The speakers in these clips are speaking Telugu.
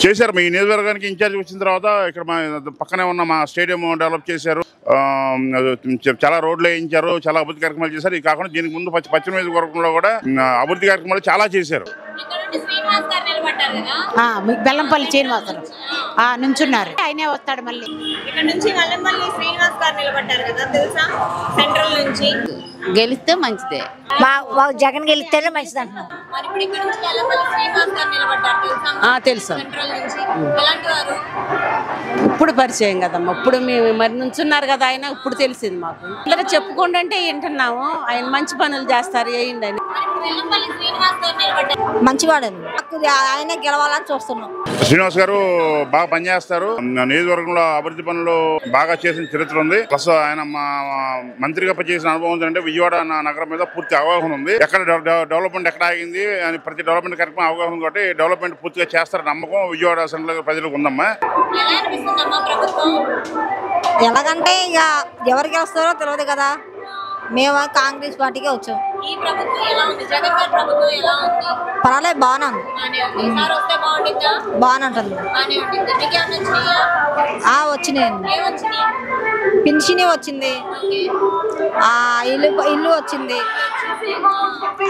చేశారు. మీ నియోజకవర్గానికి ఇన్ఛార్జ్ వచ్చిన తర్వాత ఇక్కడ మా పక్కనే ఉన్న మా స్టేడియం డెవలప్ చేశారు. చాలా రోడ్లు వేయించారు, చాలా అభివృద్ధి కార్యక్రమాలు చేశారు. ఇది కాకుండా దీనికి ముందు పశ్చిమ నియోజకవర్గంలో కూడా అభివృద్ధి కార్యక్రమాలు చాలా చేశారు. బెల్లంపల్లి శ్రీనివాసరావు నుంచున్నారు, ఆయనే వస్తాడు. మళ్ళీ ఇక్కడ నుంచి వెల్లంపల్లి శ్రీనివాస్ గారు నిలబడ్డారు కదా, తెలుసా? సెంట్రల్ నుంచి గెలిస్తే మంచిదే, జగన్ గెలిస్తేనే మంచిది అంటున్నాం. మరి ఇప్పుడు ఇక్కడ నుంచి వెల్లంపల్లి శ్రీనివాస్ గారు నిలబడ్డారు, తెలుసా? తెలుసు. సెంట్రల్ నుంచి ఎలాంటి వారు? ఇప్పుడు పరిచయం కదమ్మా, ఇప్పుడు మరి నుంచున్నారు కదా ఆయన, ఇప్పుడు తెలిసింది మాకు. అందరూ చెప్పుకుంటుంటే వింటున్నాము, ఆయన మంచి పనులు చేస్తారు, వేయండి అని. వెల్లంపల్లి శ్రీనివాస్ గారు నిలబడ్డారు, మంచివాడు, ఆయన గెలవాలని చూస్తున్నాం. శ్రీనివాస్ గారు బాగా పనిచేస్తారు. నియోజకవర్గంలో అభివృద్ధి పనులు బాగా చేసిన చరిత్ర ఉంది. ప్లస్ ఆయన మంత్రిగా చేసిన అనుభవం ఉందంటే విజయవాడ నగరం మీద పూర్తి అవగాహన ఉంది. ఎక్కడ డెవలప్మెంట్ ఎక్కడ ఆగింది అని ప్రతి డెవలప్మెంట్ కార్యక్రమం అవగాహన కాబట్టి డెవలప్మెంట్ పూర్తిగా చేస్తారని నమ్మకం విజయవాడ సెంట్రల్ ప్రజలకు ఉందమ్మా. ఎలాగంటే ఇక ఎవరు గెలుస్తారో తెలియదు కదా, మేము కాంగ్రెస్ పార్టీకే వచ్చాం. పర్వాలేదు, బాగానే ఉంది, బాగానే ఉంటుంది. వచ్చినాయండి, పింఛని వచ్చింది, ఇల్లు వచ్చింది,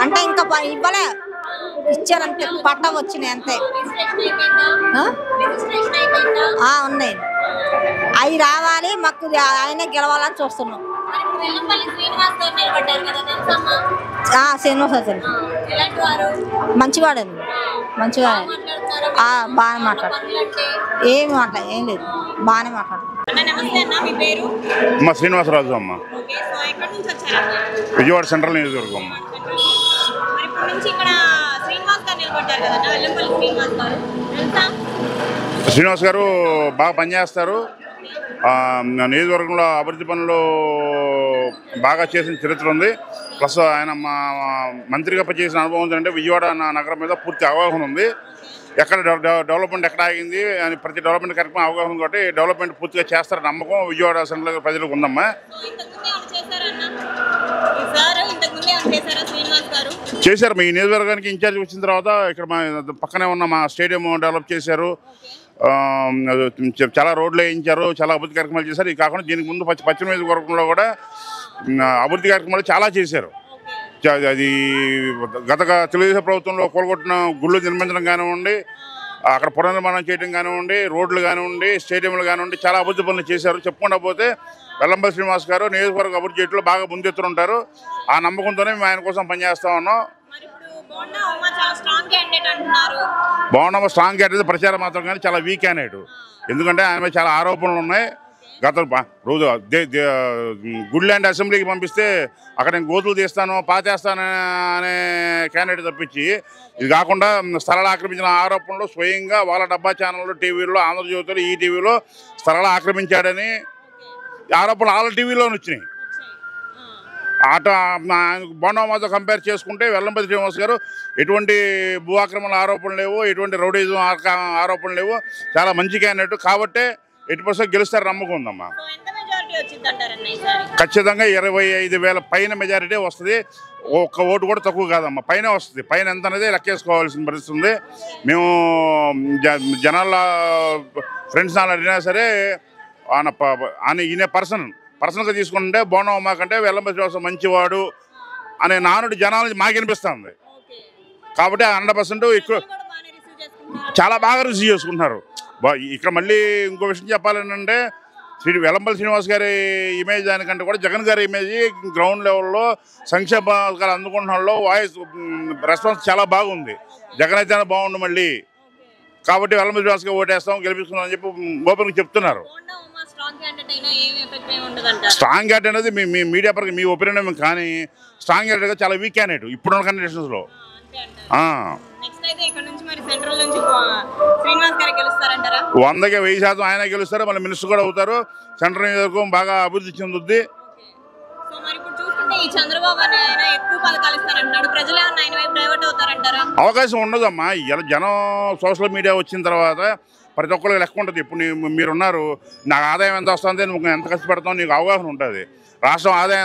అంటే ఇంకా ఇవ్వలే, ఇచ్చారంతే, పట్టా వచ్చినాయి అంతే. ఉన్నాయి, అవి రావాలి, మాకు ఆయనే గెలవాలని చూస్తున్నాం. శ్రీనివాస మంచివాడు, మంచివాడు, బాగానే మాట్లాడు, ఏం లేదు, బాగానే మాట్లాడు. అమ్మ శ్రీనివాసరాజు అమ్మ, విజయవాడ సెంట్రల్ నియోజకవర్గం. శ్రీనివాస్ గారు బాగా పనిచేస్తారు. నియోజకవర్గంలో అభివృద్ధి పనులు బాగా చేసిన చరిత్ర ఉంది. ప్లస్ ఆయన మంత్రిగా చేసిన అనుభవం ఉందంటే విజయవాడ నగరం మీద పూర్తి అవగాహన ఉంది. ఎక్కడ డెవలప్మెంట్ ఎక్కడ ఆగింది అని ప్రతి డెవలప్మెంట్ కార్యక్రమం అవగాహన కాబట్టి డెవలప్మెంట్ పూర్తిగా చేస్తారని నమ్మకం విజయవాడ సెంట్రల్ ప్రజలకు ఉందమ్మా. చేశారు. మీ నియోజకవర్గానికి ఇన్ఛార్జ్ వచ్చిన తర్వాత ఇక్కడ మా పక్కనే ఉన్న మా స్టేడియం డెవలప్ చేశారు, చాలా రోడ్లు వేయించారు, చాలా అభివృద్ధి కార్యక్రమాలు చేశారు. ఇది కాకుండా దీనికి ముందు పశ్చిమ నియోజకవర్గంలో కూడా అభివృద్ధి కార్యక్రమాలు చాలా చేశారు. అది గత తెలుగుదేశం ప్రభుత్వంలో కూలగొట్టిన గుళ్ళు నిర్మించడం కానివ్వండి, అక్కడ పునర్నిర్మాణం చేయడం కానివ్వండి, రోడ్లు కానివ్వండి, స్టేడియంలు కానివ్వండి, చాలా అభివృద్ధి పనులు చేశారు. చెప్పుకుండా పోతే వెల్లంపల్లి శ్రీనివాస్ గారు నియోజకవర్గ అభివృద్ధి చేయడంలో బాగా ముందెత్తునుంటారు. ఆ నమ్మకంతోనే మేము ఆయన కోసం పనిచేస్తా ఉన్నాం. బాగున్నామా స్ట్రాంగ్ క్యాండిడేట్ ప్రచారం మాత్రం కానీ చాలా వీక్ క్యాండిడేట్. ఎందుకంటే ఆయన మీద చాలా ఆరోపణలు ఉన్నాయి. గత రోజు గుడ్లాండ్ అసెంబ్లీకి పంపిస్తే అక్కడ నేను గోతులు తీస్తాను పాతేస్తాను అనే క్యాండిడేట్ తప్పించి, ఇది కాకుండా స్థలాలు ఆక్రమించిన ఆరోపణలు స్వయంగా వాళ్ళ డబ్బా ఛానళ్ళు, టీవీలో, ఆంధ్రజ్యోతిలో, ఈ టీవీలో స్థలాలు ఆక్రమించాడని ఆరోపణలు వాళ్ళ టీవీలోనే వచ్చినాయి. బోండామాతో కంపేర్ చేసుకుంటే వెల్లంపల్లి శ్రీనివాస్ గారు ఎటువంటి భూ ఆక్రమణ ఆరోపణలు లేవు, ఎటువంటి రౌడీజం ఆరోపణలు లేవు, చాలా మంచి క్యాండిడేట్. కాబట్టి 80% గెలుస్తారు నమ్మకం ఉందమ్మా. ఖచ్చితంగా 25,000 పైన మెజారిటీ వస్తుంది. ఒక్క ఓటు కూడా తక్కువ కాదమ్మా, పైన వస్తుంది. పైన ఎంత అనేది లెక్కేసుకోవాల్సిన పరిస్థితి ఉంది. మేము జనాల ఫ్రెండ్స్ నాలు అడిగినా సరే ఈయన పర్సనల్గా తీసుకుంటే బోండమ్మ కంటే వెల్లంపల్లి శ్రీనివాసరావు మంచివాడు అనే నానుడి జనాలు మాకు అనిపిస్తుంది. కాబట్టి 100% ఎక్కువ చాలా బాగా రిసీవ్ చేసుకుంటున్నారు. ఇక్కడ మళ్ళీ ఇంకో విషయం చెప్పాలంటే వెల్లంపల్లి శ్రీనివాస్ గారి ఇమేజ్ దానికంటే కూడా జగన్ గారి ఇమేజ్ గ్రౌండ్ లెవెల్లో సంక్షేమ పథకాలు అందుకుంటున్న వాయిస్ రెస్పాన్స్ చాలా బాగుంది. జగన్ అయితే బాగుండు మళ్ళీ. కాబట్టి వెల్లంపల్లి శ్రీనివాస్ గారు ఓటేస్తాం, గెలిపిస్తున్నాం అని చెప్పి ఓపెన్గా చెప్తున్నారు. స్ట్రాంగ్ క్యాండిడేట్ అనేది మీ మీడియా పరంగా మీ ఒపీనియన్ కానీ స్ట్రాంగ్ క్యాండిడేట్ చాలా వీక్ క్యాండిడేట్ ఇప్పుడున్న కండిషన్స్లో. 100కి 1000% ఆయన గెలుస్తారు. మళ్ళీ మినిస్టర్ కూడా అవుతారు. సెంట్రల్ నియోజకవర్గం బాగా అభివృద్ధి చెందుద్ది. అవకాశం ఉండదమ్మా. ఇలా జనం సోషల్ మీడియా వచ్చిన తర్వాత ప్రతి ఒక్కరికి లెక్క ఉంటుంది. ఇప్పుడు మీరున్నారు, నాకు ఆదాయం ఎంత వస్తుంది, నువ్వు ఎంత కష్టపడతావు, నీకు అవగాహన ఉంటుంది. రాష్ట్రం ఆదాయం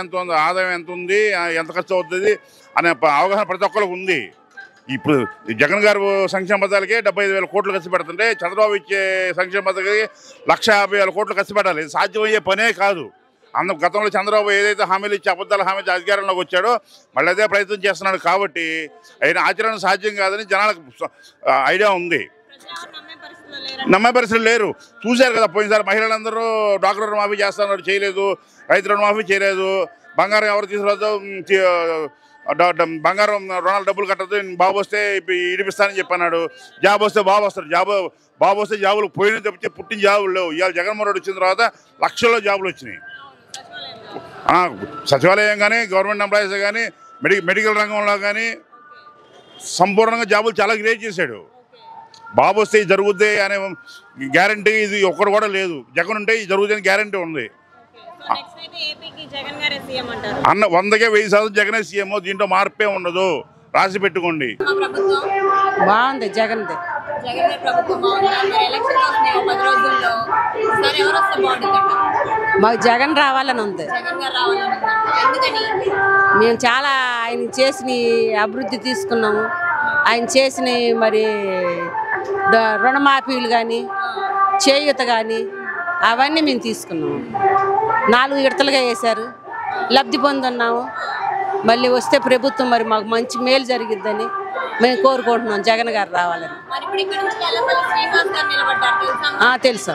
ఎంత ఉంది, ఎంత ఖర్చు అవుతుంది అనే అవగాహన ప్రతి ఒక్కరికి ఉంది. ఇప్పుడు జగన్ గారు సంక్షేమ పథకాలకే 75,000 కోట్లు ఖర్చు పెడుతుంటే చంద్రబాబు ఇచ్చే సంక్షేమ పథకాలకి 150,000 కోట్లు ఖర్చు పెట్టాలి. ఇది సాధ్యమయ్యే పనే కాదు. గతంలో చంద్రబాబు ఏదైతే హామీలు ఇచ్చి అబద్ధాల హామీలు అధికారంలోకి వచ్చాడో మళ్ళీ అదే ప్రయత్నం చేస్తున్నాడు. కాబట్టి ఆయన ఆచరణ సాధ్యం కాదని జనాలకు ఐడియా ఉంది. నమ్మే పరిస్థితులు లేరు. చూశారు కదా పోయినసారి మహిళలందరూ డాక్టర్ రుణమాఫీ చేస్తున్నారు, చేయలేదు. రైతు రుణమాఫీ చేయలేదు. బంగారం ఎవరు తీసుకురాదు, బంగారం రుణాలు డబ్బులు కట్టదు, బాబు వస్తే ఇడిపిస్తానని చెప్పన్నాడు. జాబ్ వస్తే బాబు వస్తాడు. బాబు వస్తే జాబులు పోయిన తప్పితే పుట్టిన జాబులు లేవు. ఇవాళ జగన్మోహన్ రెడ్డి వచ్చిన తర్వాత లక్షల్లో జాబులు వచ్చినాయి. సచివాలయం కానీ గవర్నమెంట్ ఎంప్లాయీస్ కానీ మెడికల్ రంగంలో కానీ సంపూర్ణంగా జాబులు చాలా క్రియేట్ చేశాడు. బాబు వస్తే జరుగుద్ది అనే గ్యారంటీ ఇది ఒక్కడు కూడా లేదు. జగన్ ఉంటే ఇది జరుగుతుంది గ్యారంటీ ఉంది. 100కే 1000% జగనే సీఎం. దీంట్లో మార్పే ఉండదు. రాసి పెట్టుకోండి. బాగుంది జగన్ది. మాకు జగన్ రావాలని ఉంది. మేము చాలా ఆయన చేసిన అభివృద్ధి తీసుకున్నాము. ఆయన చేసిన మరి రుణమాఫీలు కానీ చేయూత కానీ అవన్నీ మేము తీసుకున్నాము. 4 విడతలుగా వేశారు, లబ్ధి పొందున్నాము. మళ్ళీ వస్తే ప్రభుత్వం మరి మాకు మంచి మేలు జరిగిద్దని మేము కోరుకుంటున్నాం. జగన్ గారు రావాలని. తెలుసా,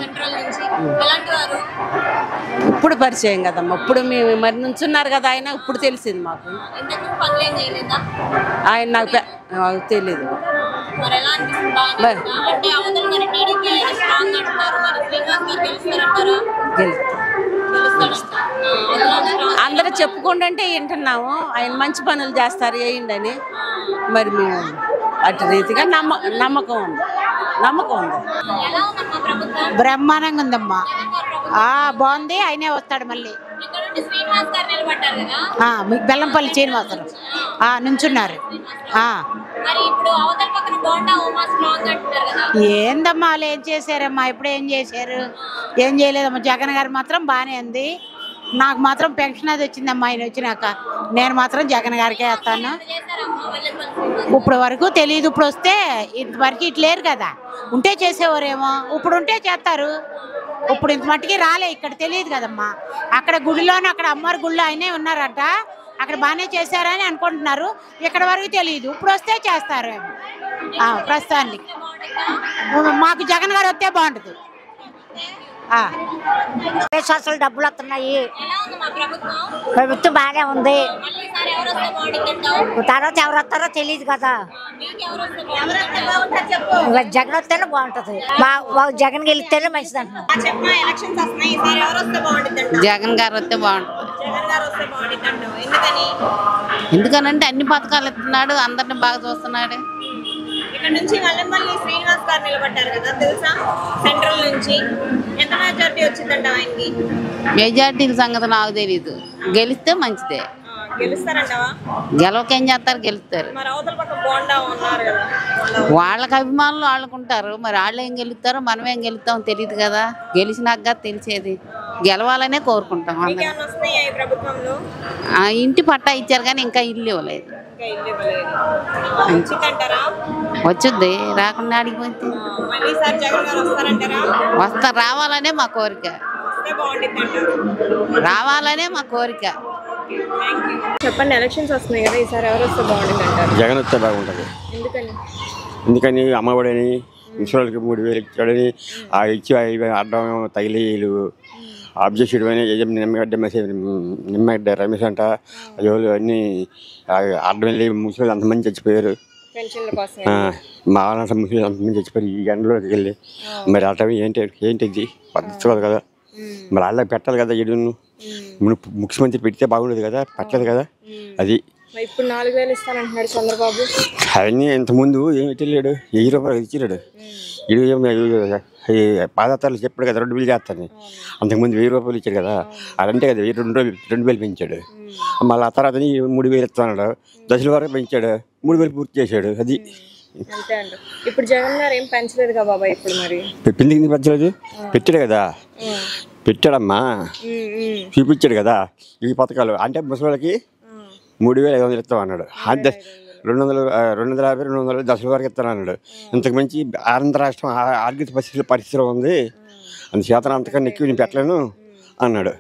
ఇప్పుడు పరిచయం కదమ్మా. ఇప్పుడు మేము మరి నుంచున్నారు కదా ఆయన, ఇప్పుడు తెలిసింది మాకు. ఆయన నాకు తెలీదు. అందరూ చెప్పుకుంటుంటే వింటున్నాము. ఆయన మంచి పనులు చేస్తారు వేయండి అని. మరి మేము అటు రీతిగా నమ్మకం ఉంది. బ్రహ్మాండంగా ఉందమ్మా. బాగుంది. ఆయనే వస్తాడు మళ్ళీ. బెల్లంపల్లి శ్రీనివాసరావు నుంచున్నారు. ఏందమ్మా వాళ్ళు ఏం చేశారమ్మా? ఇప్పుడు ఏం చేశారు? ఏం చేయలేదమ్మా. జగన్ గారు మాత్రం బాగానే ఉంది. నాకు మాత్రం పెన్షన్ అది వచ్చిందమ్మా ఆయన వచ్చినాక. నేను మాత్రం జగన్ గారికే వేస్తాను. ఇప్పుడు వరకు తెలియదు. ఇప్పుడు వస్తే ఇంతవరకు ఇటు లేరు కదా. ఉంటే చేసేవారేమో, ఇప్పుడు ఉంటే చేస్తారు. ఇప్పుడు ఇంత మట్టికి రాలే. ఇక్కడ తెలియదు కదమ్మా. అక్కడ గుడిలోనే అక్కడ అమ్మవారి గుడిలో ఆయనే ఉన్నారట. అక్కడ బాగానే చేశారని అనుకుంటున్నారు. ఇక్కడ వరకు తెలియదు. ఇప్పుడు వస్తే చేస్తారు ప్రస్తుతానికి. మాకు జగన్ గారు వస్తే బాగుంటుంది. అసలు డబ్బులు వస్తున్నాయి. ప్రభుత్వం బాగానే ఉంది. తర్వాత ఎవరు వస్తారో తెలియదు కదా. జగన్ వస్తేనే బాగుంటది. జగన్ గెలిస్తేనే మంచిది అంటున్నాం. జగన్ గారు వస్తే బాగుంటుంది. ఎందుకనంటే అన్ని పథకాలు ఇస్తున్నాడు, అందరిని బాగా చూస్తున్నాడు. ఇక్కడ నుంచి మల్లెపల్లి శ్రీనివాస్ గారు నిలబడ్డారు కదా, తెలుసా? సెంట్రల్ నుంచి ఎంత మెజారిటీ వచ్చిందంట ఆయనకి? మెజారిటీల సంగతి నాకు తెలీదు. గెలిస్తే మంచిదే. గెలుస్తారంటవా? గెలవకేం చేస్తారు, గెలుస్తారు. మరి అవతల పక్క బోండా ఉన్నారు కదా, వాళ్ళకి అభిమానులు వాళ్ళకుంటారు. మరి వాళ్ళు ఏం గెలుస్తారో మనం ఏం గెలుస్తామో తెలియదు కదా. గెలిచినాక తెలిసేది. గెలవాలనే కోరుకుంటాం. ప్రభుత్వంలో ఇంటి పట్టా ఇచ్చారు కానీ ఇంకా ఇల్లు ఇవ్వలేదు. వచ్చుద్ది, రాకుండా ఆడిపోతే వస్తారు. రావాలనే మా కోరిక. రావాలనే మా కోరిక. చెప్పండి, ఎలక్షన్స్ వస్తున్నాయి కదా, ఈసారి ఎవరు వస్తే బాగుంటుంది అంటారు? జగన్ వస్తే బాగుంటుంది. ఎందుకని అమ్మఒడని ముసలికి 3,000 ఇచ్చాడని ఇచ్చి అడ్డం తగిలీలు అబ్జెక్షన్ అని నిమ్మగడ్డ రమేష్ అంట అన్నీ అడ్డం వెళ్ళి ముసలి అంతమంది చచ్చిపోయారు. మా వాళ్ళంతా ముసలి అంతమంది చచ్చిపోయారు ఈ ఎండలోకి వెళ్ళి. మరి అట్లా ఏంటిది పద్ధతి కాదు కదా. మరి వాళ్ళకి పెట్టాలి కదా. ఎడును ముఖ్యమంత్రి పెడితే బాగుండదు కదా, పెట్టలేదు కదా. అది ఇప్పుడు 4,000 ఇస్తానంటున్నాడు చంద్రబాబు. అవన్నీ ఇంతకుముందు ఏమి పెట్టలేడు, 1000 రూపాయలు ఇచ్చినాడు. పాదయాత్రలు చెప్పాడు కదా 2,000 చేస్తాను. అంతకుముందు 1000 రూపాయలు ఇచ్చాడు కదా. అదంటే కదా 2,000 పెంచాడు. మళ్ళీ ఆ తర్వాత 3,000 ఇస్తాడు. దశల వరకు పెంచాడు, 3,000 పూర్తి చేశాడు. అది అంతే అండి. ఇప్పుడు జగన్ గారు ఏం పెంచలేదు కదా బాబా. ఇప్పుడు మరి పెంచింది పెంచలేదు, పెట్టాడు కదా. పెట్టాడమ్మా, చూపించాడు కదా ఈ పథకాలు. అంటే ముసలికి 3,500 ఇస్తాం అన్నాడు. 250 200 దశల వరకు ఇస్తాను అన్నాడు. ఇంతకు మించి ఆంధ్ర రాష్ట్రం ఆర్థిక పరిస్థితిలో ఉంది, అందుచేత అంతకన్నా ఎక్కువ నేను పెట్టలేను అన్నాడు.